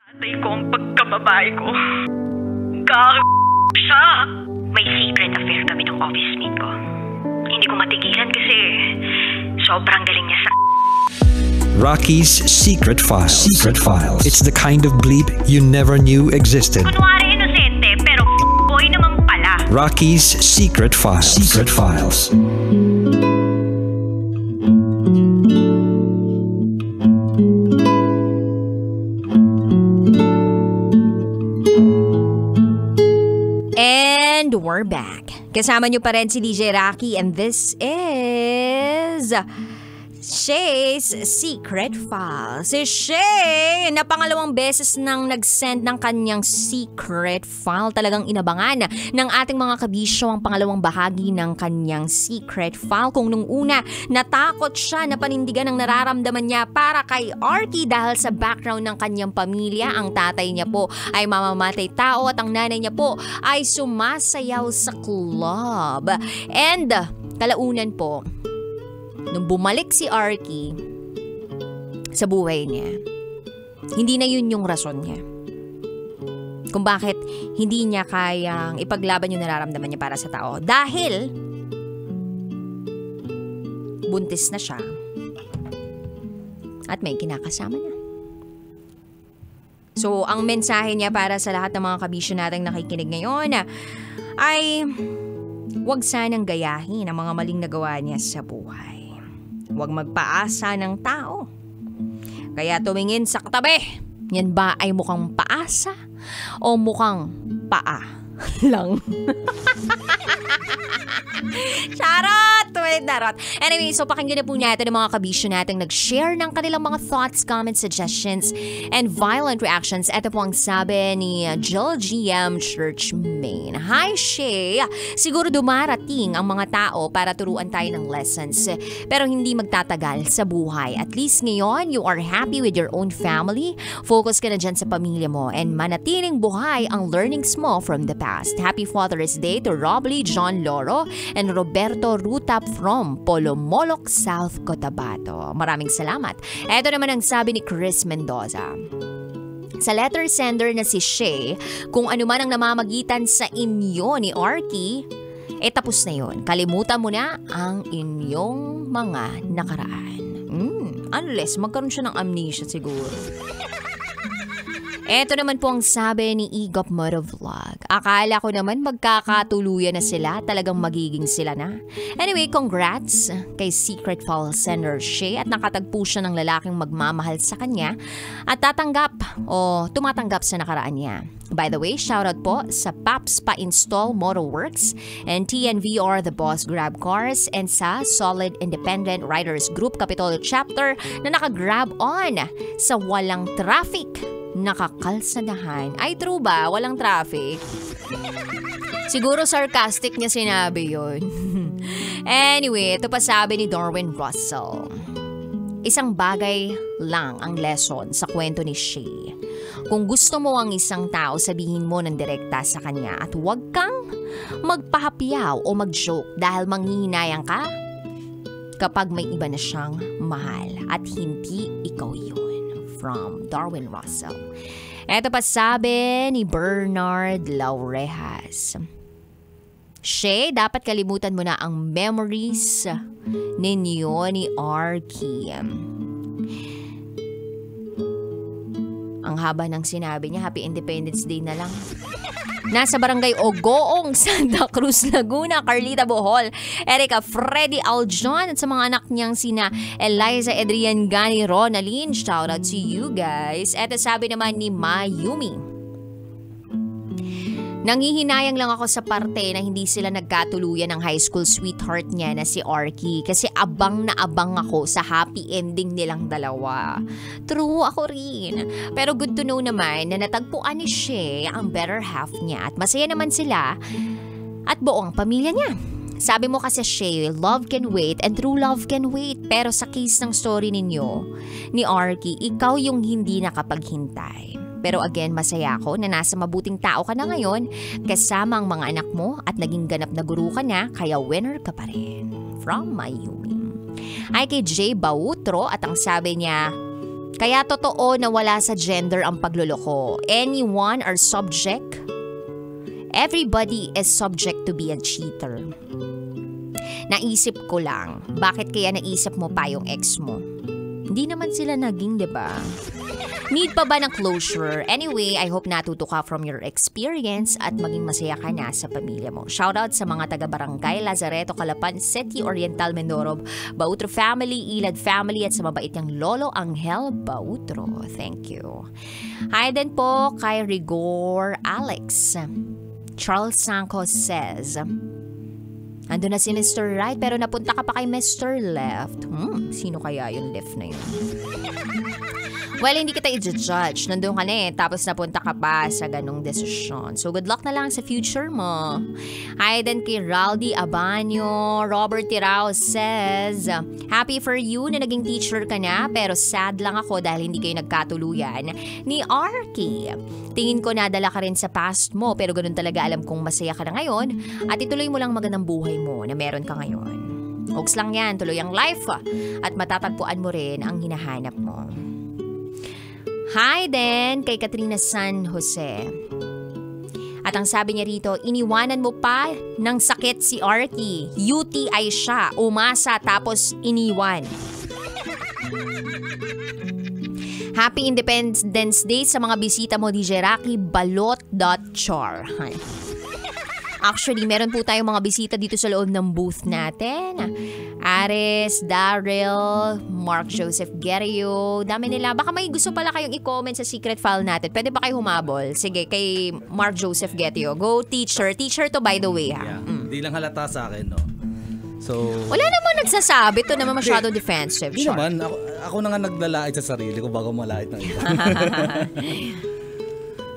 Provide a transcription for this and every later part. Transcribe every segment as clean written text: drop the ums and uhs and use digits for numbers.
Atay ko ang pagkababae ko. Siya. May secret affair kami ng office mate ko. Hindi ko matigilan kasi sobrang galing niya sa... Rocky's Secret Files. Secret Files. It's the kind of bleep you never knew existed. Kunwari inosente pero boy naman pala. Rocky's Secret Files. Secret Files. And we're back. Kasama niyo pa rin si DJ Rocky and this is Shay's Secret File. Si Shay na pangalawang beses nang nag-send ng kanyang secret file. Talagang inabangan ng ating mga kabisyo ang pangalawang bahagi ng kanyang secret file. Kung nung una, natakot siya na panindigan ang nararamdaman niya para kay Arky dahil sa background ng kanyang pamilya. Ang tatay niya po ay mamamatay tao at ang nanay niya po ay sumasayaw sa club. And kalaunan po, nung bumalik si Arky sa buhay niya, hindi na yun yung rason niya kung bakit hindi niya kayang ipaglaban yung nararamdaman niya para sa tao. Dahil buntis na siya at may kinakasama na. So, ang mensahe niya para sa lahat ng mga kabisyo nating nakikinig ngayon ay huwag sanang gayahin ang mga maling nagawa niya sa buhay. Huwag magpaasa ng tao. Kaya tumingin sa katabi. Yan ba ay mukhang paasa o mukhang paa lang? Charot! Darot. Anyway, so pakinggan na po natin ang mga kabisyo natin nag-share ng kanilang mga thoughts, comments, suggestions, and violent reactions. Ito po ang sabi ni Jill GM Church Main. Hi, Shay! Siguro dumarating ang mga tao para turuan tayo ng lessons, pero hindi magtatagal sa buhay. At least ngayon, you are happy with your own family. Focus ka na dyan sa pamilya mo and manatiling buhay ang learnings mo from the past. Happy Father's Day to Rob Lee, John Loro, and Roberto Rutap from Polomolok, South Cotabato. Maraming salamat. Ito naman ang sabi ni Chris Mendoza. Sa letter sender na si Shay, kung ano man ang namamagitan sa inyo ni Arky, tapos na yun. Kalimutan mo na ang inyong mga nakaraan. Unless magkaroon siya ng amnesia siguro. Ito naman po ang sabi ni Igop Motovlog. Akala ko naman magkakatuluyan na sila, talagang magiging sila na. Anyway, congrats kay Secret File Sender Shay at nakatagpo siya ng lalaking magmamahal sa kanya at tumatanggap sa nakaraan niya. By the way, shoutout po sa Paps Pa-Install Motorworks and TNVR The Boss Grab Cars and sa Solid Independent Riders Group Capitol Chapter na naka-grab on sa walang traffic. Nakakalsadahan. Ay, true ba? Walang traffic? Siguro sarcastic niya sinabi yun. Anyway, ito pa sabi ni Darwin Russell. Isang bagay lang ang lesson sa kwento ni Shay. Kung gusto mo ang isang tao, sabihin mo ng direkta sa kanya at huwag kang magpahapyaw o mag-joke dahil manghihinayang ka kapag may iba na siyang mahal at hindi ikaw yun. From Darwin Russell. Ito pa sabi ni Bernard Laurejas. Shay, dapat kalimutan mo na ang memories ninyo ni Arky. Ang haba ng sinabi niya, Happy Independence Day na lang. Nasa barangay Ogoong, Santa Cruz, Laguna, Carlita Bohol, Erica Freddy Aljon at sa mga anak niyang sina Eliza Adrian Gani Ronaline. Shout out to you guys. Eto sabi naman ni Mayumi. Nanghihinayang lang ako sa parte na hindi sila nagkatuluyan ng high school sweetheart niya na si Arky kasi abang na abang ako sa happy ending nilang dalawa. True, ako rin. Pero good to know naman na natagpuan ni Shay ang better half niya at masaya naman sila at buong pamilya niya. Sabi mo kasi Shay, love can wait and true love can wait. Pero sa case ng story ninyo ni Arky, ikaw yung hindi nakapaghintay. Pero again, masaya ako na nasa mabuting tao ka na ngayon kasama ang mga anak mo at naging ganap na guru ka na kaya winner ka pa rin. From Mayumi. Ay kay Jay Bautro at ang sabi niya, Kaya totoo na wala sa gender ang pagluloko. Anyone or subject, everybody is subject to be a cheater. Naisip ko lang, bakit kaya naisip mo pa yung ex mo? Hindi naman sila naging, diba? Need pa ba ng closure? Anyway, I hope natuto ka from your experience at maging masaya ka na sa pamilya mo. Shoutout sa mga taga-barangay Lazareto, Calapan City, Oriental, Mindoro, Bautro family, Ilad family at sa mabait niyang Lolo Angel Bautro. Thank you. Hi din po kay Rigor Alex. Charles Sanko says, ando na si Mr. Right pero napunta ka pa kay Mr. Left. Sino kaya yung left na yun? Well, hindi kita i-judge. Nandun ka na tapos napunta ka pa sa ganong desisyon. So, good luck na lang sa future mo. Hi din kay Raldi Abanyo. Robert Tirao says, happy for you na naging teacher ka na, pero sad lang ako dahil hindi kayo nagkatuluyan ni Arky. Tingin ko nadala ka rin sa past mo, pero ganun talaga alam kong masaya ka na ngayon at ituloy mo lang magandang buhay mo na meron ka ngayon. Hoax lang yan, tuloy ang life at matatagpuan mo rin ang hinahanap mo. Hi din kay Katrina San Jose. At ang sabi niya rito, iniwanan mo pa ng sakit si Arky. UTI siya, umasa tapos iniwan. Happy Independence Day sa mga bisita mo, DJ Rocky, balot.char. Actually, meron po tayong mga bisita dito sa loob ng booth natin. Ares, Daryl, Mark Joseph Guerrio, dami nila. Baka may gusto pala kayong i-comment sa secret file natin. Pwede ba kayo humabol? Sige, kay Mark Joseph Guerrio. Go, teacher. Teacher to, by the way, ha? Yeah. Di lang halata sa akin, no? So, wala naman nagsasabi. Ito naman masyado defensive. Di naman. Ako na nga naglalait sa sarili ko bago malait ng iba.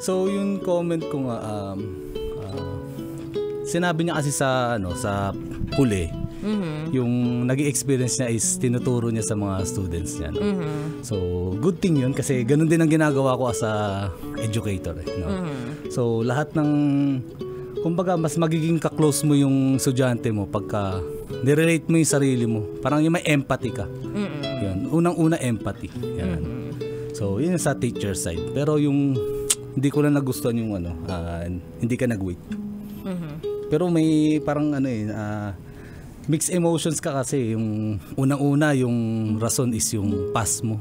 So, yung comment ko nga, sinabi niya kasi sa huli, yung nag-experience niya is tinuturo niya sa mga students niya. No? So, good thing yun kasi ganun din ang ginagawa ko as a educator. No? So, lahat ng, kumbaga, mas magiging ka-close mo yung estudyante mo pagka nirelate mo yung sarili mo. Parang yung may empathy ka. Yun. Unang-una, empathy. Yan. So, yun yung sa teacher side. Pero yung, hindi ko lang nagustuhan yung hindi ka nag-wait. Pero may parang mixed emotions ka kasi yung unang-una yung rason is yung past mo.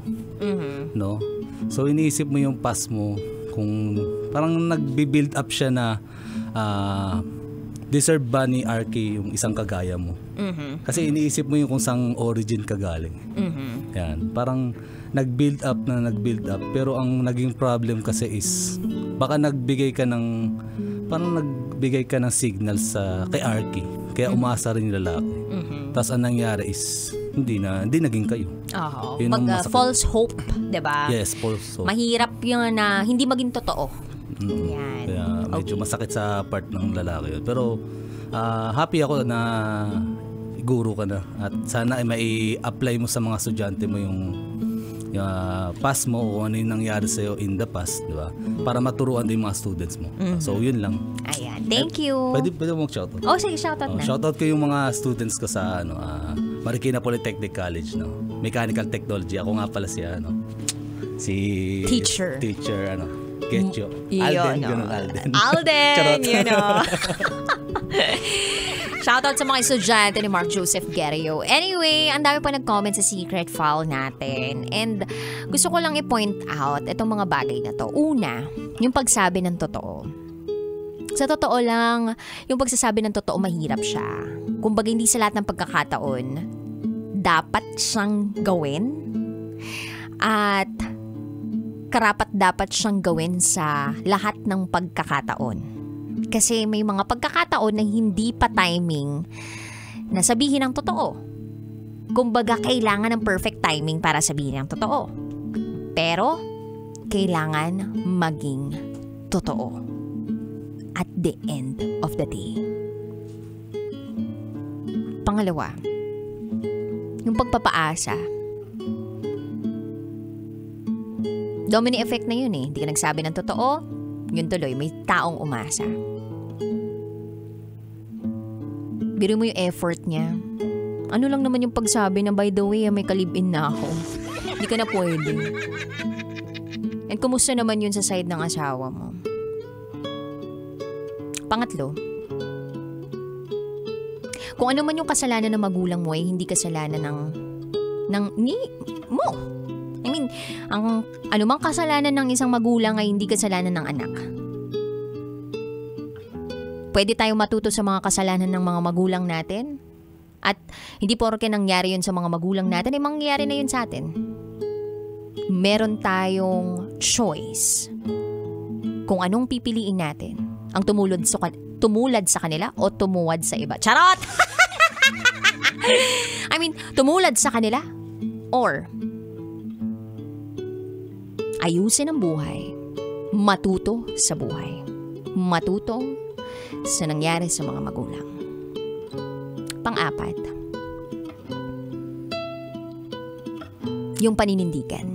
No? So iniisip mo yung past mo kung parang nagbi-build up siya na deserve ba ni Arky yung isang kagaya mo. Kasi iniisip mo yung kung saan origin ka galing. Yan, parang nag-build up pero ang naging problem kasi is baka nagbigay ka ng signal kay Arky. Kaya umasa rin yung lalaki. Tapos ang nangyari is hindi naging kayo. False hope, 'di ba? Yes, false hope. Mahirap yun na hindi maging totoo. Yan. Kaya medyo masakit sa part ng lalaki yun. Pero happy ako na guru ka na at sana ay mai-apply mo sa mga estudyante mo yung past mo o ano yung nangyari sa'yo in the past, di ba? Para maturuan din yung mga students mo. So, yun lang. Ayan, thank you. Pwede mo mag-shoutout. Oh, sige, shoutout na. Shoutout ko yung mga students ko sa Marikina Polytechnic College, no? Mechanical Technology. Ako nga pala si Teacher, Getcho. Alden. Alden, Shoutout sa mga estudyante ni Mark Joseph Guerrio. Anyway, ang dami pa nag-comment sa secret file natin. And gusto ko lang i-point out itong mga bagay na to. Una, yung pagsabi ng totoo. Sa totoo lang, yung pagsasabi ng totoo mahirap siya. Kumbaga hindi sa lahat ng pagkakataon dapat siyang gawin. At karapat dapat siyang gawin sa lahat ng pagkakataon. Kasi may mga pagkakataon na hindi pa timing na sabihin ang totoo. Kumbaga, kailangan ng perfect timing para sabihin ang totoo. Pero, kailangan maging totoo at the end of the day. Pangalawa, yung pagpapaasa. Domino effect na yun eh. Hindi ka nagsabi ng totoo, yun tuloy, may taong umasa. Biro mo yung effort niya. Ano lang naman yung pagsabi na by the way, may kalibin na ako. Hindi ka na pwede. And kumusta naman yun sa side ng asawa mo? Pangatlo, kung ano man yung kasalanan ng magulang mo ay hindi kasalanan mo. I mean, ang anumang kasalanan ng isang magulang ay hindi kasalanan ng anak. Pwede tayong matuto sa mga kasalanan ng mga magulang natin. At hindi porke nangyari yun sa mga magulang natin, ay mangyayari na yun sa atin. Meron tayong choice kung anong pipiliin natin. Ang tumulad sa kanila o tumuwad sa iba. Charot! I mean, tumulad sa kanila or ayusin ang buhay, matuto sa buhay, matuto sa nangyari sa mga magulang. Pang-apat, yung paninindigan.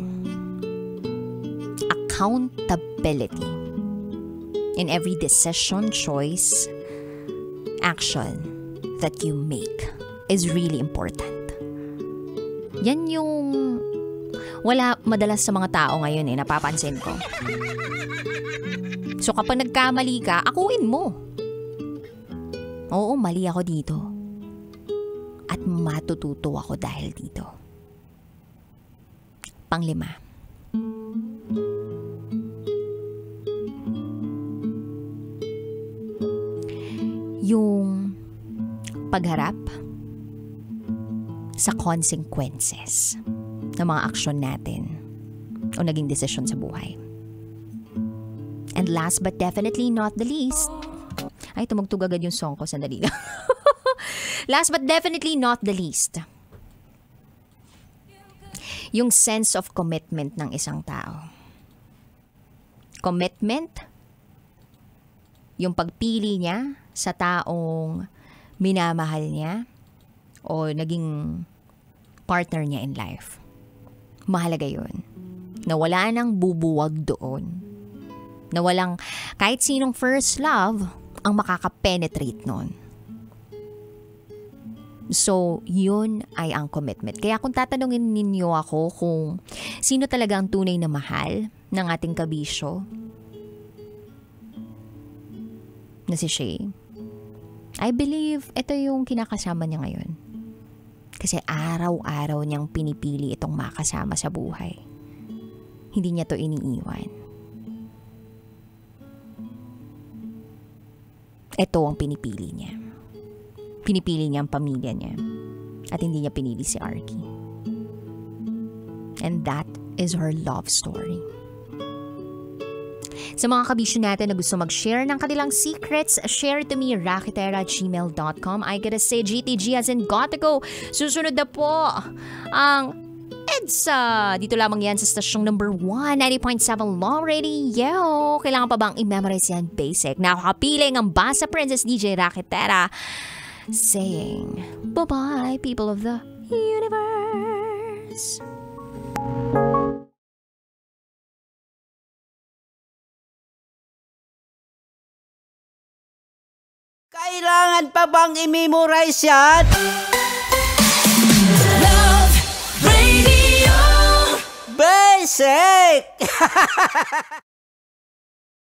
Accountability. In every decision, choice, action that you make is really important. Yan yung wala madalas sa mga tao ngayon napapansin ko. So kapag nagkamali ka, akuin mo. Oo, mali ako dito. At matututo ako dahil dito. Panglima. Yung pagharap sa consequences ng mga aksyon natin o naging desisyon sa buhay. And last but definitely not the least, ay tumugtog agad yung song ko, sandali lang. Last but definitely not the least, yung sense of commitment ng isang tao. Commitment, yung pagpili niya sa taong minamahal niya o naging partner niya in life. Mahalaga yun. Na wala nang bubuwag doon. Na walang kahit sinong first love ang makakapenetrate nun. So, yun ay ang commitment. Kaya kung tatanungin ninyo ako kung sino talaga ang tunay na mahal ng ating kabisyo, na si Shay, I believe ito yung kinakasama niya ngayon. Kasi araw-araw niyang pinipili itong makasama sa buhay. Hindi niya to iniiwan. Ito ang pinipili niya. Pinipili niya ang pamilya niya. At hindi niya pinili si Arky. And that is her love story. Sa mga kabisyo natin na gusto mag-share ng kanilang secrets, share to me, rakitera@gmail.com. I gotta say, GTG as in got to go. Susunod na po ang EDSA. Dito lamang yan sa stasyong number 1, 90.7 Law Radio. Kailangan pa bang i-memorize yan? Basic. Nakakapiling ang Basa Princess DJ Rakitera saying, bye-bye, people of the universe. Kailangan pa bang i-memorize yan? Love Radio Basic!